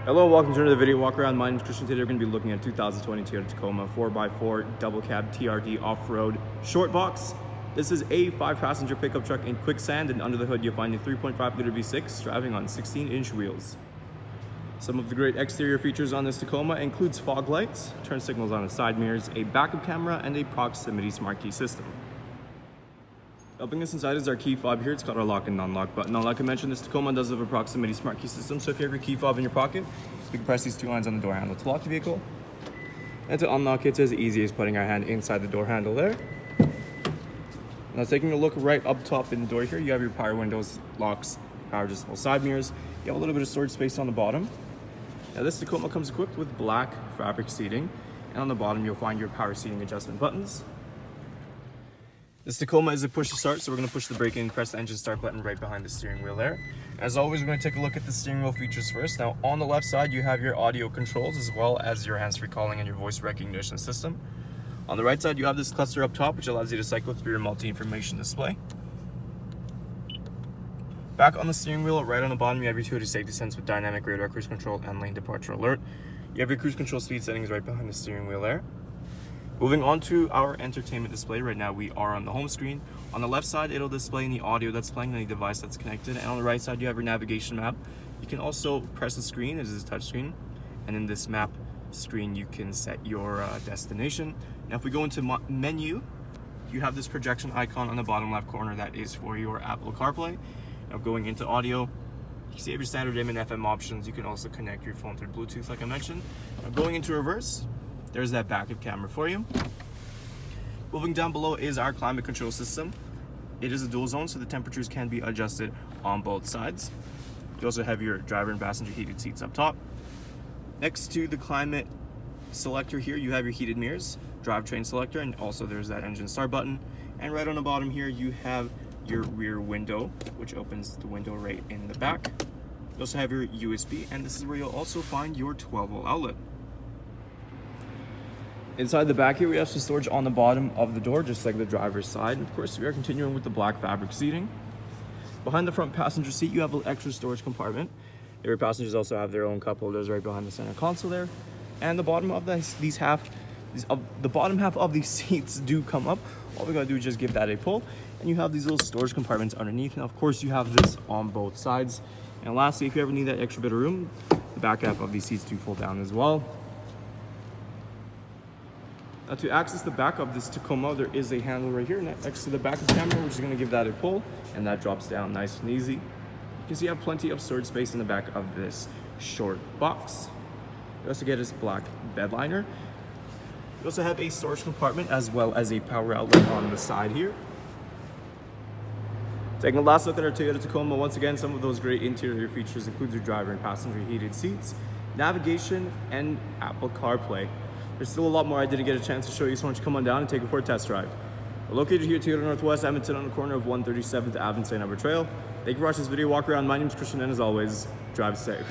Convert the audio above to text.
Hello, welcome to another video walk around. My name is Christian. Today we're going to be looking at 2020 Toyota Tacoma 4x4 double cab TRD Off Road short box. This is a 5-passenger pickup truck in quicksand, and under the hood you'll find a 3.5 liter V6 driving on 16-inch wheels. Some of the great exterior features on this Tacoma includes fog lights, turn signals on the side mirrors, a backup camera, and a proximity smart key system. Helping us inside is our key fob here. It's got our lock and non-lock button. Now, like I mentioned, this Tacoma does have a proximity smart key system, so if you have your key fob in your pocket, you can press these two lines on the door handle to lock the vehicle. And to unlock it's as easy as putting our hand inside the door handle there. Now, taking a look right up top in the door here, you have your power windows, locks, power adjustable side mirrors. You have a little bit of storage space on the bottom. Now, this Tacoma comes equipped with black fabric seating, and on the bottom you'll find your power seating adjustment buttons. This Tacoma is a push to start, so we're going to push the brake and press the engine start button right behind the steering wheel there. As always, we're going to take a look at the steering wheel features first. Now, on the left side, you have your audio controls as well as your hands-free calling and your voice recognition system. On the right side, you have this cluster up top, which allows you to cycle through your multi-information display. Back on the steering wheel, right on the bottom, you have your Toyota Safety Sense with dynamic radar cruise control and lane departure alert. You have your cruise control speed settings right behind the steering wheel there. Moving on to our entertainment display, right now we are on the home screen. On the left side, it'll display any audio that's playing on any device that's connected, and on the right side, you have your navigation map. You can also press the screen, as is a touch screen, and in this map screen, you can set your destination. Now, if we go into menu, you have this projection icon on the bottom left corner that is for your Apple CarPlay. Now, going into audio, you can see your standard AM and FM options. You can also connect your phone through Bluetooth, like I mentioned. Now, going into reverse, there's that backup camera for you. Moving down below is our climate control system. It is a dual zone, so the temperatures can be adjusted on both sides. You also have your driver and passenger heated seats up top. Next to the climate selector here, you have your heated mirrors, drivetrain selector, and also there's that engine start button. And right on the bottom here, you have your rear window, which opens the window right in the back. You also have your USB, and this is where you'll also find your 12-volt outlet. Inside the back here, we have some storage on the bottom of the door, just like the driver's side. And of course, we are continuing with the black fabric seating. Behind the front passenger seat, you have an extra storage compartment. Your passengers also have their own cup holders right behind the center console there. And the bottom of the bottom half of these seats do come up. All we gotta do is just give that a pull, and you have these little storage compartments underneath. And of course, you have this on both sides. And lastly, if you ever need that extra bit of room, the back half of these seats do fold down as well. Now, to access the back of this Tacoma, there is a handle right here next to the backup camera, which is going to give that a pull, and that drops down nice and easy. You can see you have plenty of storage space in the back of this short box. You also get this black bed liner. You also have a storage compartment as well as a power outlet on the side here. Taking a last look at our Toyota Tacoma, once again, some of those great interior features include your driver and passenger heated seats, navigation, and Apple CarPlay. There's still a lot more I didn't get a chance to show you, so why don't you come on down and take it for a test drive. We're located here at Toyota Northwest Edmonton on the corner of 137th Ave and St.Albert Trail. Thank you for watching this video walk around. My name is Christian, and as always, drive safe.